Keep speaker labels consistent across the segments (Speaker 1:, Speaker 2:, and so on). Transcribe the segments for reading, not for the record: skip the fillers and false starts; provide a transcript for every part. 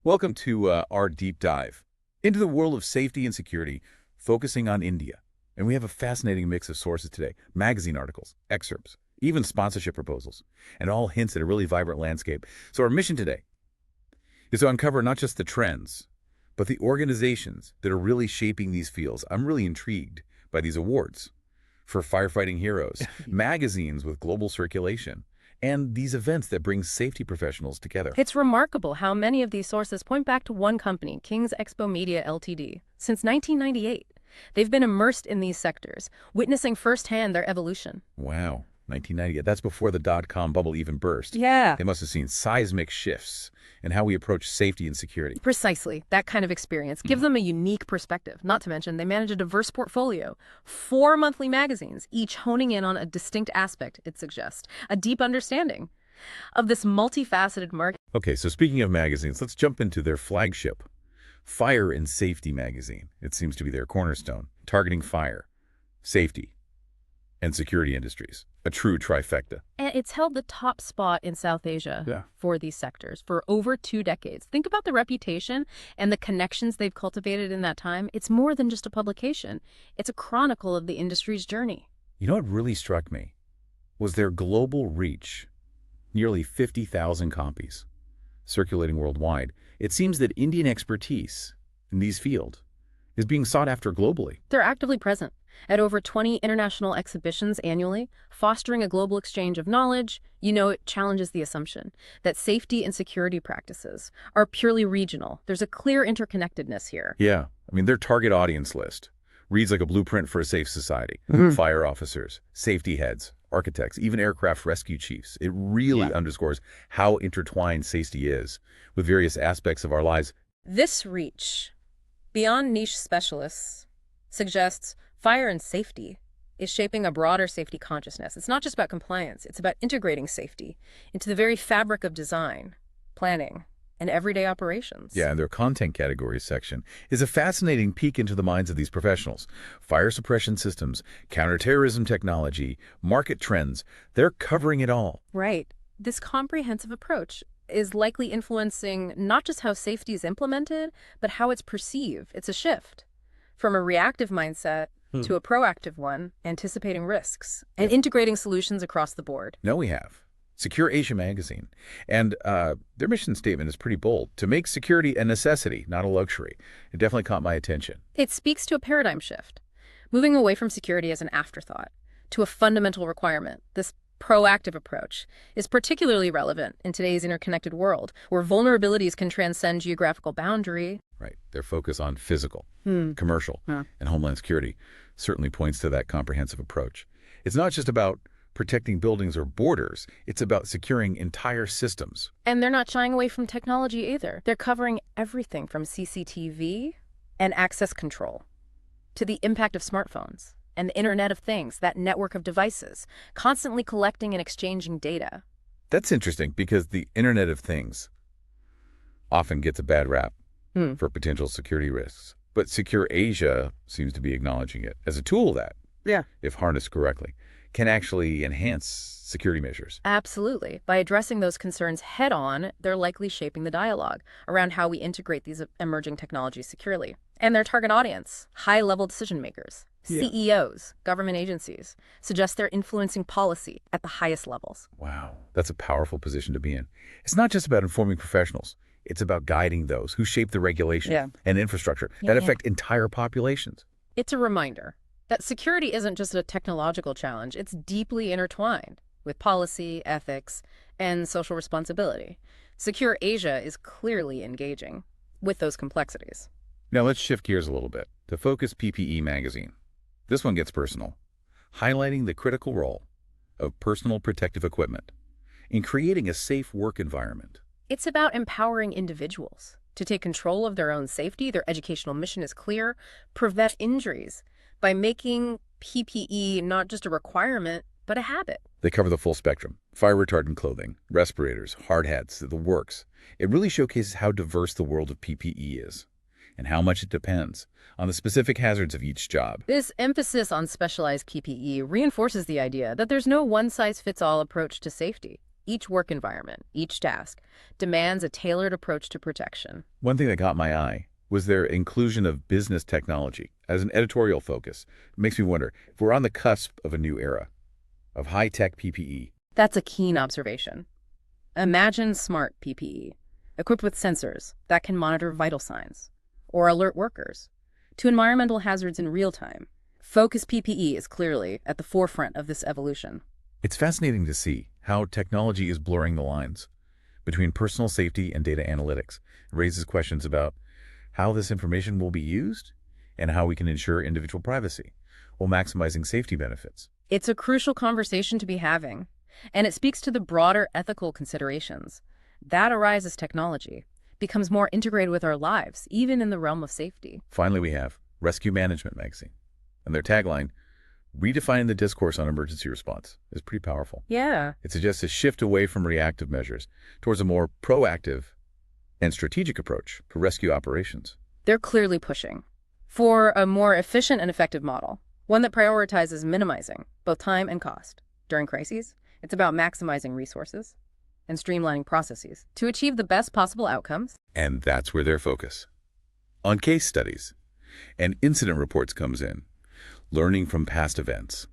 Speaker 1: Welcome to our deep dive into the world of safety and security, focusing on India. And we have a fascinating mix of sources today: magazine articles, excerpts, even sponsorship proposals, and all hints at a really vibrant landscape. So our mission today is to uncover not just the trends, but the organizations that are really shaping these fields. I'm really intrigued by these awards for firefighting heroes, magazines with global circulation, and these events that bring safety professionals together.
Speaker 2: It's remarkable how many of these sources point back to one company, King's Expo Media Ltd. Since 1998, they've been immersed in these sectors, witnessing firsthand their evolution.
Speaker 1: Wow, 1998. That's before the dot-com bubble even burst.
Speaker 2: Yeah.
Speaker 1: They must have seen seismic shifts in how we approach safety and security.
Speaker 2: Precisely. That kind of experience gives them a unique perspective. Not to mention, they manage a diverse portfolio. 4 monthly magazines, each honing in on a distinct aspect, it suggests. A deep understanding of this multifaceted market.
Speaker 1: Okay, so speaking of magazines, let's jump into their flagship, Fire and Safety magazine. It seems to be their cornerstone, targeting fire, safety, and security industries. A true trifecta.
Speaker 2: And it's held the top spot in South Asia for these sectors for over 2 decades. Think about the reputation and the connections they've cultivated in that time. It's more than just a publication. It's a chronicle of the industry's journey.
Speaker 1: You know what really struck me was their global reach. Nearly 50,000 copies circulating worldwide. It seems that Indian expertise in these fields is being sought after globally.
Speaker 2: They're actively present at over 20 international exhibitions annually, fostering a global exchange of knowledge. You know, it challenges the assumption that safety and security practices are purely regional. There's a clear interconnectedness here.
Speaker 1: Yeah, I mean, their target audience list reads like a blueprint for a safe society. Fire officers, safety heads, architects, even aircraft rescue chiefs. It really underscores how intertwined safety is with various aspects of our lives.
Speaker 2: This reach, beyond niche specialists, suggests fire and safety is shaping a broader safety consciousness. It's not just about compliance, it's about integrating safety into the very fabric of design, planning, and everyday operations.
Speaker 1: Yeah, and their content categories section is a fascinating peek into the minds of these professionals. Fire suppression systems, counterterrorism technology, market trends, they're covering it all.
Speaker 2: Right. This comprehensive approach is likely influencing not just how safety is implemented, but how it's perceived. It's a shift from a reactive mindset to a proactive one, anticipating risks and integrating solutions across the board.
Speaker 1: No, we have. Secure Asia magazine. And their mission statement is pretty bold: to make security a necessity, not a luxury. It definitely caught my attention.
Speaker 2: It speaks to a paradigm shift, moving away from security as an afterthought to a fundamental requirement. This proactive approach is particularly relevant in today's interconnected world, where vulnerabilities can transcend geographical boundary.
Speaker 1: Right. Their focus on physical, commercial, and homeland security certainly points to that comprehensive approach. It's not just about protecting buildings or borders, it's about securing entire systems.
Speaker 2: And they're not shying away from technology either. They're covering everything from CCTV and access control to the impact of smartphones and the Internet of Things, that network of devices, constantly collecting and exchanging data.
Speaker 1: That's interesting because the Internet of Things often gets a bad rap for potential security risks. But Secure Asia seems to be acknowledging it as a tool that, if harnessed correctly, can actually enhance security measures.
Speaker 2: Absolutely. By addressing those concerns head-on, they're likely shaping the dialogue around how we integrate these emerging technologies securely. And their target audience, high-level decision-makers, CEOs, government agencies, suggest they're influencing policy at the highest levels.
Speaker 1: Wow, that's a powerful position to be in. It's not just about informing professionals. It's about guiding those who shape the regulation and infrastructure that affect entire populations.
Speaker 2: It's a reminder that security isn't just a technological challenge. It's deeply intertwined with policy, ethics, and social responsibility. Secure Asia is clearly engaging with those complexities.
Speaker 1: Now let's shift gears a little bit to Focus PPE magazine. This one gets personal, highlighting the critical role of personal protective equipment in creating a safe work environment.
Speaker 2: It's about empowering individuals to take control of their own safety. Their educational mission is clear: prevent injuries by making PPE not just a requirement, but a habit.
Speaker 1: They cover the full spectrum: fire-retardant clothing, respirators, hard hats, the works. It really showcases how diverse the world of PPE is and how much it depends on the specific hazards of each job.
Speaker 2: This emphasis on specialized PPE reinforces the idea that there's no one-size-fits-all approach to safety. Each work environment, each task, demands a tailored approach to protection.
Speaker 1: One thing that caught my eye was their inclusion of business technology as an editorial focus. It makes me wonder if we're on the cusp of a new era of high-tech PPE.
Speaker 2: That's a keen observation. Imagine smart PPE, equipped with sensors that can monitor vital signs or alert workers to environmental hazards in real time. Focus PPE is clearly at the forefront of this evolution.
Speaker 1: It's fascinating to see how technology is blurring the lines between personal safety and data analytics. It raises questions about how this information will be used and how we can ensure individual privacy while maximizing safety benefits.
Speaker 2: It's a crucial conversation to be having, and it speaks to the broader ethical considerations that arise as technology becomes more integrated with our lives, even in the realm of safety.
Speaker 1: Finally, we have Rescue Management magazine, and their tagline, "Redefining the discourse on emergency response," is pretty powerful.
Speaker 2: Yeah.
Speaker 1: It suggests a shift away from reactive measures towards a more proactive and strategic approach to rescue operations.
Speaker 2: They're clearly pushing for a more efficient and effective model, one that prioritizes minimizing both time and cost. During crises, it's about maximizing resources and streamlining processes to achieve the best possible outcomes.
Speaker 1: And that's where their focus on case studies and incident reports comes in. Learning from past events,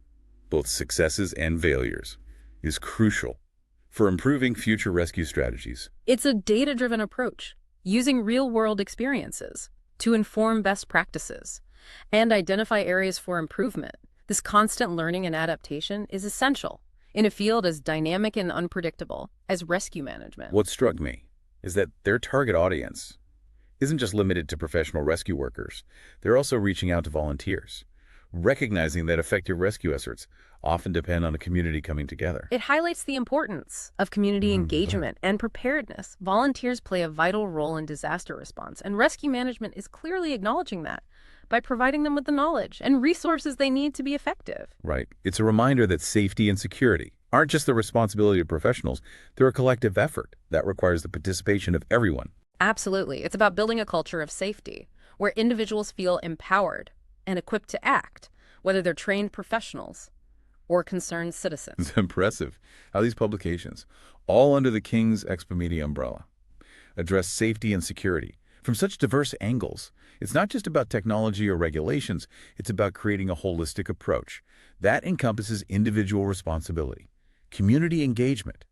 Speaker 1: both successes and failures, is crucial for improving future rescue strategies.
Speaker 2: It's a data-driven approach, using real-world experiences to inform best practices and identify areas for improvement. This constant learning and adaptation is essential in a field as dynamic and unpredictable as rescue management.
Speaker 1: What struck me is that their target audience isn't just limited to professional rescue workers. They're also reaching out to volunteers, recognizing that effective rescue efforts often depend on a community coming together.
Speaker 2: It highlights the importance of community engagement and preparedness. Volunteers play a vital role in disaster response, and rescue management is clearly acknowledging that by providing them with the knowledge and resources they need to be effective.
Speaker 1: Right. It's a reminder that safety and security aren't just the responsibility of professionals. They're a collective effort that requires the participation of everyone.
Speaker 2: Absolutely. It's about building a culture of safety where individuals feel empowered and equipped to act, whether they're trained professionals or concerned citizens.
Speaker 1: It's impressive how these publications, all under the King's Expo umbrella, address safety and security from such diverse angles. It's not just about technology or regulations, it's about creating a holistic approach that encompasses individual responsibility, community engagement,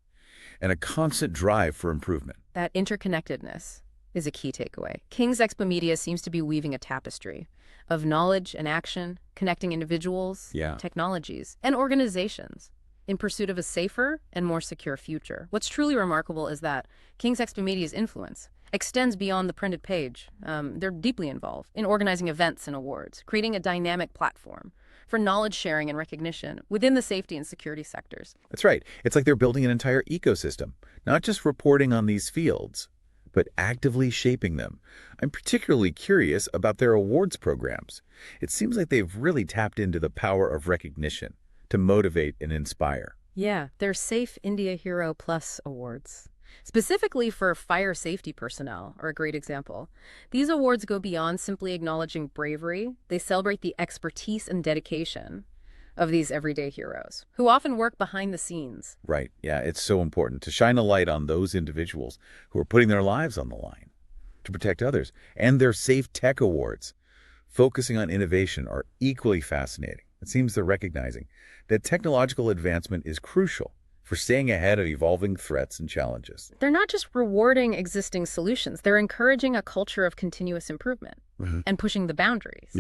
Speaker 1: and a constant drive for improvement.
Speaker 2: That interconnectedness is a key takeaway. King's Expo Media seems to be weaving a tapestry of knowledge and action, connecting individuals, technologies, and organizations in pursuit of a safer and more secure future. What's truly remarkable is that King's Expo Media's influence extends beyond the printed page. They're deeply involved in organizing events and awards, creating a dynamic platform for knowledge sharing and recognition within the safety and security sectors.
Speaker 1: That's right. It's like they're building an entire ecosystem, not just reporting on these fields, but actively shaping them. I'm particularly curious about their awards programs. It seems like they've really tapped into the power of recognition to motivate and inspire.
Speaker 2: Yeah, their Safe India Hero Plus awards, specifically for fire safety personnel, are a great example. These awards go beyond simply acknowledging bravery. They celebrate the expertise and dedication of these everyday heroes, who often work behind the scenes.
Speaker 1: Right. Yeah, it's so important to shine a light on those individuals who are putting their lives on the line to protect others. And their Safe Tech Awards, focusing on innovation, are equally fascinating. It seems they're recognizing that technological advancement is crucial for staying ahead of evolving threats and challenges.
Speaker 2: They're not just rewarding existing solutions, they're encouraging a culture of continuous improvement and pushing the boundaries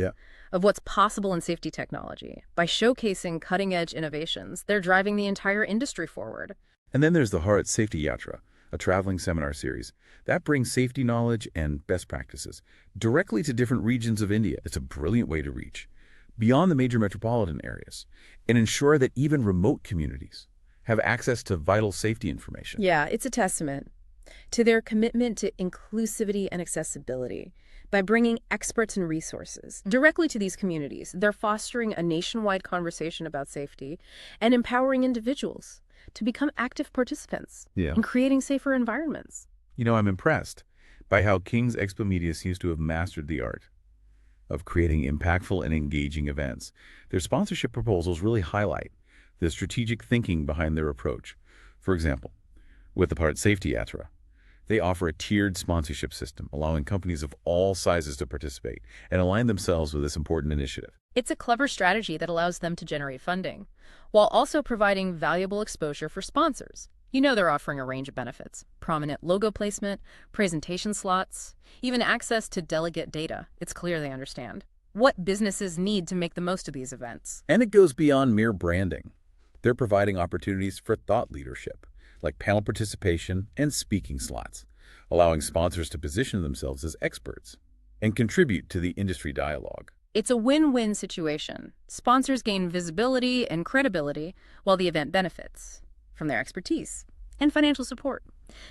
Speaker 2: of what's possible in safety technology. By showcasing cutting-edge innovations, they're driving the entire industry forward.
Speaker 1: And then there's the Bharat Safety Yatra, a traveling seminar series that brings safety knowledge and best practices directly to different regions of India. It's a brilliant way to reach beyond the major metropolitan areas and ensure that even remote communities have access to vital safety information.
Speaker 2: Yeah, it's a testament to their commitment to inclusivity and accessibility. By bringing experts and resources directly to these communities, they're fostering a nationwide conversation about safety and empowering individuals to become active participants in creating safer environments.
Speaker 1: You know, I'm impressed by how King's Expo Media seems to have mastered the art of creating impactful and engaging events. Their sponsorship proposals really highlight the strategic thinking behind their approach. For example, With the Bharat Safety Yatra, they offer a tiered sponsorship system, allowing companies of all sizes to participate and align themselves with this important initiative.
Speaker 2: It's a clever strategy that allows them to generate funding, while also providing valuable exposure for sponsors. You know they're offering a range of benefits: prominent logo placement, presentation slots, even access to delegate data. It's clear they understand what businesses need to make the most of these events.
Speaker 1: And it goes beyond mere branding. They're providing opportunities for thought leadership, like panel participation and speaking slots, allowing sponsors to position themselves as experts and contribute to the industry dialogue.
Speaker 2: It's a win-win situation. Sponsors gain visibility and credibility, while the event benefits from their expertise and financial support.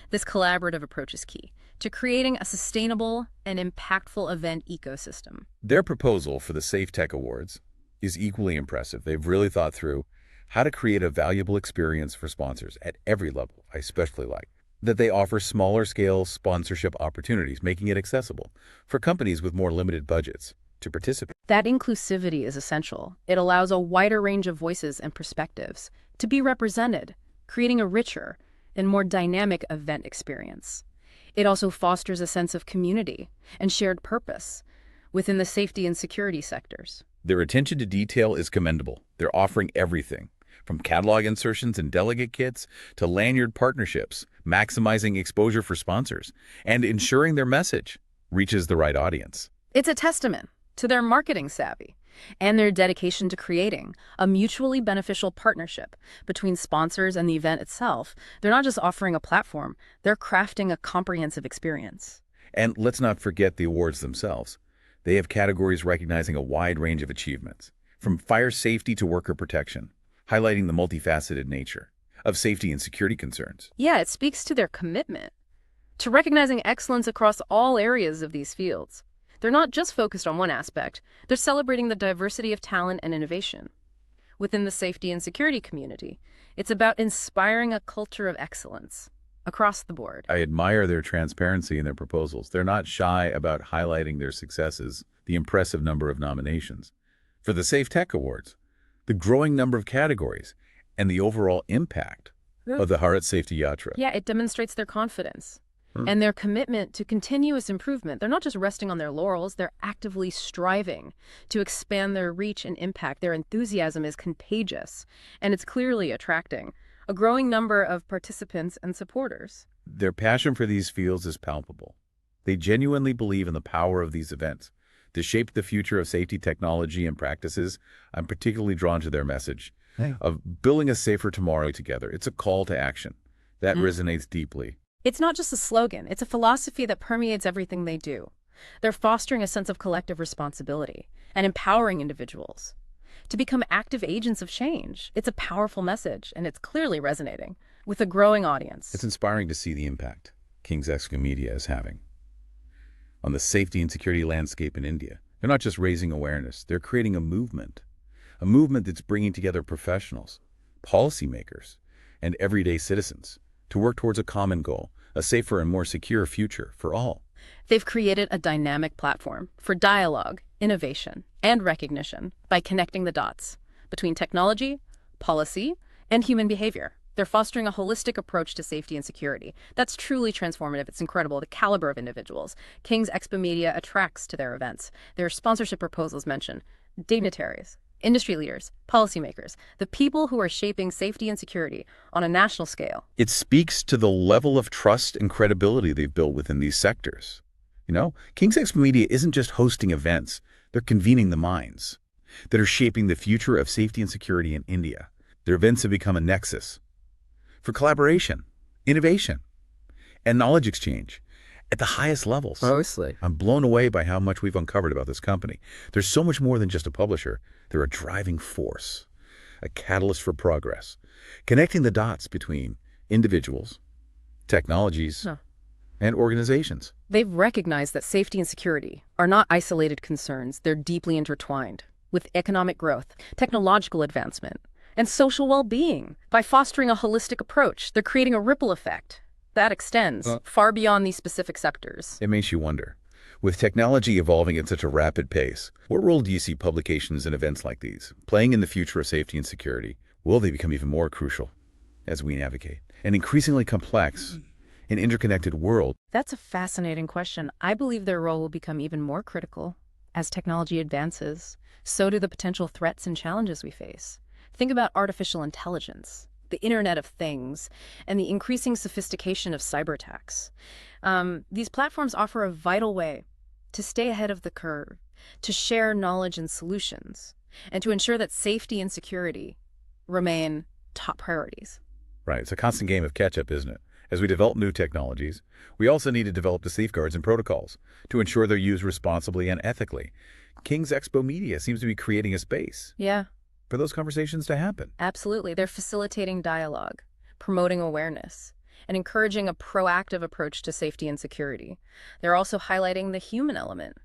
Speaker 2: This collaborative approach is key to creating a sustainable and impactful event ecosystem.
Speaker 1: Their proposal for the Safe Tech Awards is equally impressive. They've really thought through how to create a valuable experience for sponsors at every level. I especially like that they offer smaller-scale sponsorship opportunities, making it accessible for companies with more limited budgets to participate.
Speaker 2: That inclusivity is essential. It allows a wider range of voices and perspectives to be represented, creating a richer and more dynamic event experience. It also fosters a sense of community and shared purpose within the safety and security sectors.
Speaker 1: Their attention to detail is commendable. They're offering everything from catalog insertions and delegate kits to lanyard partnerships, maximizing exposure for sponsors and ensuring their message reaches the right audience.
Speaker 2: It's a testament to their marketing savvy and their dedication to creating a mutually beneficial partnership between sponsors and the event itself. They're not just offering a platform, they're crafting a comprehensive experience.
Speaker 1: And let's not forget the awards themselves. They have categories recognizing a wide range of achievements, from fire safety to worker protection, highlighting the multifaceted nature of safety and security concerns.
Speaker 2: Yeah, it speaks to their commitment to recognizing excellence across all areas of these fields. They're not just focused on one aspect, they're celebrating the diversity of talent and innovation. Within the safety and security community, it's about inspiring a culture of excellence across the board.
Speaker 1: I admire their transparency in their proposals. They're not shy about highlighting their successes, the impressive number of nominations for the Safe Tech Awards, the growing number of categories, and the overall impact of the Bharat Safety Yatra.
Speaker 2: Yeah, it demonstrates their confidence and their commitment to continuous improvement. They're not just resting on their laurels, they're actively striving to expand their reach and impact. Their enthusiasm is contagious, and it's clearly attracting a growing number of participants and supporters.
Speaker 1: Their passion for these fields is palpable. They genuinely believe in the power of these events to shape the future of safety technology and practices. I'm particularly drawn to their message of building a safer tomorrow together. It's a call to action. That resonates deeply.
Speaker 2: It's not just a slogan, it's a philosophy that permeates everything they do. They're fostering a sense of collective responsibility and empowering individuals to become active agents of change. It's a powerful message, and it's clearly resonating with a growing audience.
Speaker 1: It's inspiring to see the impact King's Expo Media is having on the safety and security landscape in India. They're not just raising awareness, they're creating a movement that's bringing together professionals, policymakers, and everyday citizens to work towards a common goal, a safer and more secure future for all.
Speaker 2: They've created a dynamic platform for dialogue, innovation, and recognition by connecting the dots between technology, policy, and human behavior. They're fostering a holistic approach to safety and security. That's truly transformative. It's incredible, the caliber of individuals King's Expo Media attracts to their events. Their sponsorship proposals mention dignitaries, industry leaders, policymakers, the people who are shaping safety and security on a national scale.
Speaker 1: It speaks to the level of trust and credibility they've built within these sectors. You know, King's Expo Media isn't just hosting events, they're convening the minds that are shaping the future of safety and security in India. Their events have become a nexus for collaboration, innovation, and knowledge exchange at the highest levels.
Speaker 3: Mostly.
Speaker 1: I'm blown away by how much we've uncovered about this company. There's so much more than just a publisher. They're a driving force, a catalyst for progress, connecting the dots between individuals, technologies, and organizations.
Speaker 2: They've recognized that safety and security are not isolated concerns. They're deeply intertwined with economic growth, technological advancement, and social well-being. By fostering a holistic approach, they're creating a ripple effect that extends far beyond these specific sectors.
Speaker 1: It makes you wonder, with technology evolving at such a rapid pace, what role do you see publications and events like these playing in the future of safety and security? Will they become even more crucial as we navigate an increasingly complex and interconnected world.
Speaker 2: That's a fascinating question. I believe their role will become even more critical as technology advances. So do the potential threats and challenges we face. Think about artificial intelligence, the Internet of Things, and the increasing sophistication of cyber attacks. These platforms offer a vital way to stay ahead of the curve, to share knowledge and solutions, and to ensure that safety and security remain top priorities.
Speaker 1: Right, it's a constant game of catch-up, isn't it? As we develop new technologies, we also need to develop the safeguards and protocols to ensure they're used responsibly and ethically. King's Expo Media seems to be creating a space
Speaker 2: Yeah,
Speaker 1: for those conversations to happen.
Speaker 2: absolutely. They're facilitating dialogue, promoting awareness, and encouraging a proactive approach to safety and security. They're also highlighting the human element,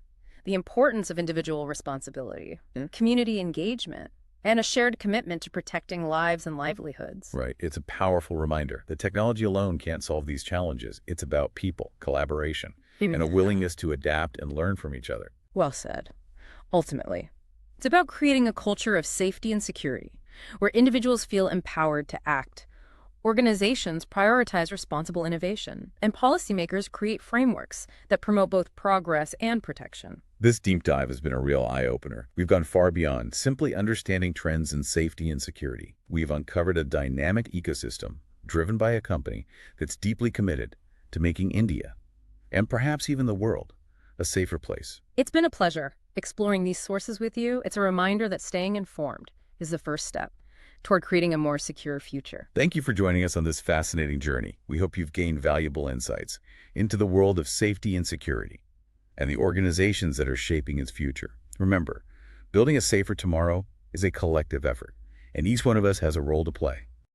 Speaker 2: the importance of individual responsibility, community engagement, and a shared commitment to protecting lives and livelihoods.
Speaker 1: Right, it's a powerful reminder that technology alone can't solve these challenges. It's about people, collaboration, and a willingness to adapt and learn from each other.
Speaker 2: Well said. Ultimately, it's about creating a culture of safety and security, where individuals feel empowered to act, organizations prioritize responsible innovation, and policymakers create frameworks that promote both progress and protection.
Speaker 1: This deep dive has been a real eye-opener. We've gone far beyond simply understanding trends in safety and security. We've uncovered a dynamic ecosystem driven by a company that's deeply committed to making India, and perhaps even the world, a safer place.
Speaker 2: It's been a pleasure exploring these sources with you. It's a reminder that staying informed is the first step toward creating a more secure future.
Speaker 1: Thank you for joining us on this fascinating journey. We hope you've gained valuable insights into the world of safety and security and the organizations that are shaping its future. Remember, building a safer tomorrow is a collective effort, and each one of us has a role to play.